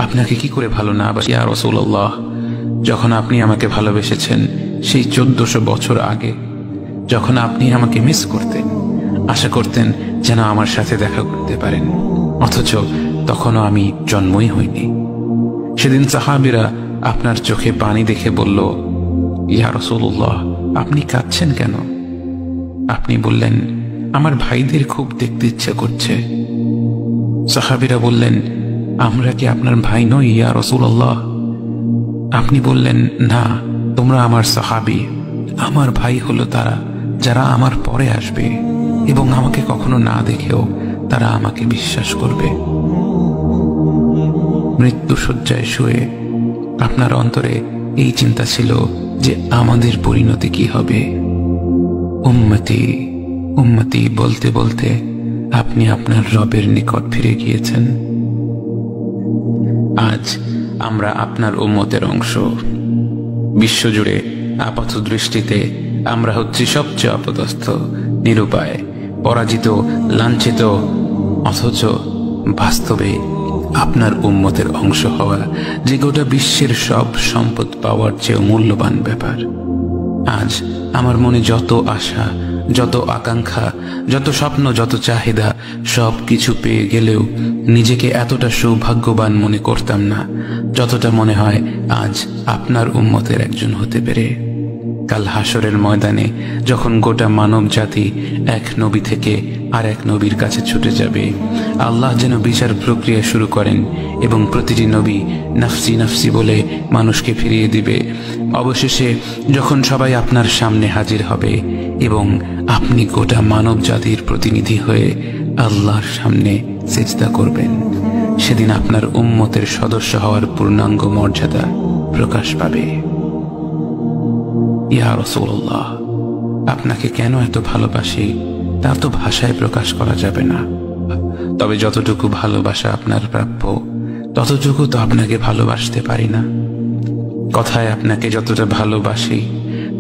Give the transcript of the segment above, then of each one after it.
আপনাকে কি করে ভালো না বাসি ইয়া রাসূলুল্লাহ। যখন আপনি আমাকে ভালোবেসেছেন সেই 1400 বছর আগে, যখন আপনি আমাকে মিস করতেন, আশা করতেন যেন আমার সাথে দেখা করতে পারেন, অথচ তখনও আমি জন্মই হইনি। সেদিন সাহাবীরা আপনার চোখে পানি দেখে বলল, ইয়া রাসূলুল্লাহ, আপনি কাঁদছেন কেন? আপনি বললেন, আমার ভাইদের খুব দেখতে ইচ্ছা করছে। সাহাবীরা বললেন, আমরা কি আপনার ভাই নই ইয়া রাসূলুল্লাহ? আপনি বললেন, না, তোমরা আমার সাহাবী। আমার ভাই হলো তারা যারা আমার পরে আসবে এবং আমাকে কখনো না দেখেও তারা আমাকে বিশ্বাস করবে। মৃত্যু শয্যায় শুয়ে আপনার অন্তরে এই চিন্তা ছিল যে আমাদের পরিণতি কি হবে। উম্মতি উম্মতি বলতে বলতে আপনি আপনার রবের নিকট ফিরে গিয়েছেন। আজ আমরা আপনার উম্মতের অংশ। বিশ্বজুড়ে আপাত দৃষ্টিতে আমরা হচ্ছি সবচেয়ে অপদস্থ, নিরুপায়, পরাজিত, লাঞ্ছিত, অথচ বাস্তবে আপনার উম্মতের অংশ হওয়া যে গোটা বিশ্বের সব সম্পদ পাওয়ার চেয়ে মূল্যবান ব্যাপার। আজ আমার মনে যত আশা, যত আকাঙ্ক্ষা, যত স্বপ্ন, যত চাহিদা, সব কিছু পেয়ে গেলেও নিজেকে এতটা সৌভাগ্যবান মনে করতাম না যতটা মনে হয় আজ আপনার উম্মতের একজন হতে পেরে। কাল হাসরের ময়দানে যখন গোটা মানব জাতি এক নবী থেকে আর এক নবীর কাছে ছুটে যাবে, আল্লাহ যেন বিচার প্রক্রিয়া শুরু করেন এবং প্রতিটি নবী নাফসি নাফসি বলে মানুষকে ফিরিয়ে দিবে। অবশেষে যখন সবাই আপনার সামনে হাজির হবে এবং আপনি গোটা মানব জাতির প্রতিনিধি হয়ে আল্লাহর সামনে সিজদা করবেন, সেদিন আপনার উম্মতের সদস্য হওয়ার পূর্ণাঙ্গ মর্যাদা প্রকাশ পাবে। ইয়া রাসূলুল্লাহ, আপনাকে কেন এত ভালোবাসি তা তো ভাষায় প্রকাশ করা যাবে না। তবে যতটুকু ভালোবাসা আপনার প্রাপ্য ততটুকু তো আপনাকে ভালোবাসতে পারি না। কথায় আপনাকে যতটা ভালোবাসি,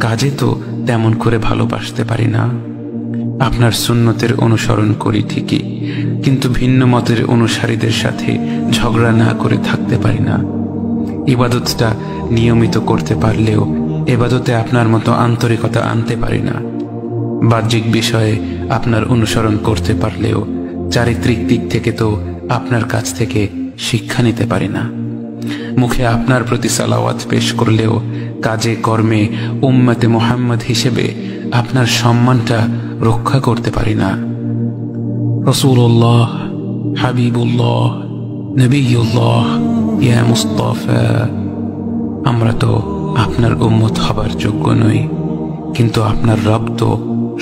কাজে তো তেমন করে ভালোবাসতে পারি না। আপনার সুন্নতের অনুসরণ করি ঠিকই, কিন্তু ভিন্ন মতের অনুসারীদের সাথে ঝগড়া না করে থাকতে পারি না। ইবাদতটা নিয়মিত করতে পারলেও এবাদতে আপনার মতো আন্তরিকতা আনতে পারি না। বাহ্যিক বিষয়ে আপনার অনুসরণ করতে পারলেও চারিত্রিক দিক থেকে তো আপনার কাছ থেকে শিক্ষা নিতে পারি না। মুখে আপনার প্রতি সালাওয়াত পেশ করলেও কাজে কর্মে উম্মতে মুহাম্মদ হিসেবে আপনার সম্মানটা রক্ষা করতে পারি না। রাসূলুল্লাহ, হাবিবুল্লাহ, নবিয়ুল্লাহ, ইয়া মুস্তাফা, আমরা তো আপনার উম্মত হবার যোগ্য নই, কিন্তু আপনার রব তো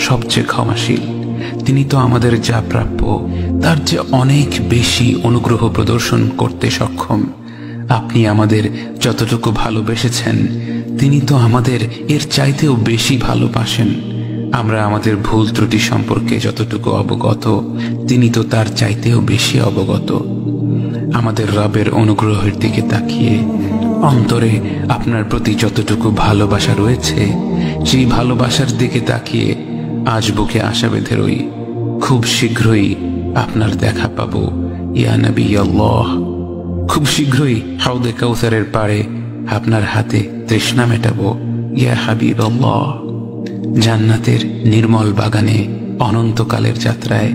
সবচেয়ে ক্ষমাশীল। তিনি তো আমাদের যা প্রাপ্য তার চেয়ে অনেক বেশি অনুগ্রহ প্রদর্শন করতে সক্ষম। আপনি আমাদের যতটুকু ভালোবেসেছেন তিনি তো আমাদের এর চাইতেও বেশি ভালোবাসেন। আমরা আমাদের ভুল ত্রুটি সম্পর্কে যতটুকু অবগত তিনি তো তার চাইতেও বেশি অবগত। আমাদের রবের অনুগ্রহের দিকে তাকিয়ে অন্তরে আপনার প্রতি যতটুকু ভালোবাসা রয়েছে সেই ভালোবাসার দিকে তাকিয়ে আজ বুকে আশা বেঁধে রই, খুব শীঘ্রই আপনার দেখা পাবো ইয়া নবী আল্লাহ। খুব শীঘ্রই হাউদে কাউসারের পাড়ে আপনার হাতে তৃষ্ণা মেটাবো ইয়া হাবিব আল্লাহ। জান্নাতের নির্মল বাগানে অনন্তকালের যাত্রায়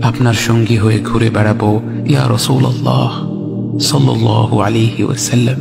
আপনার সঙ্গী হয়ে ঘুরে বেড়াবো ইয়া রাসূলুল্লাহ সাল্লাল্লাহু আলাইহি ওয়াসাল্লাম।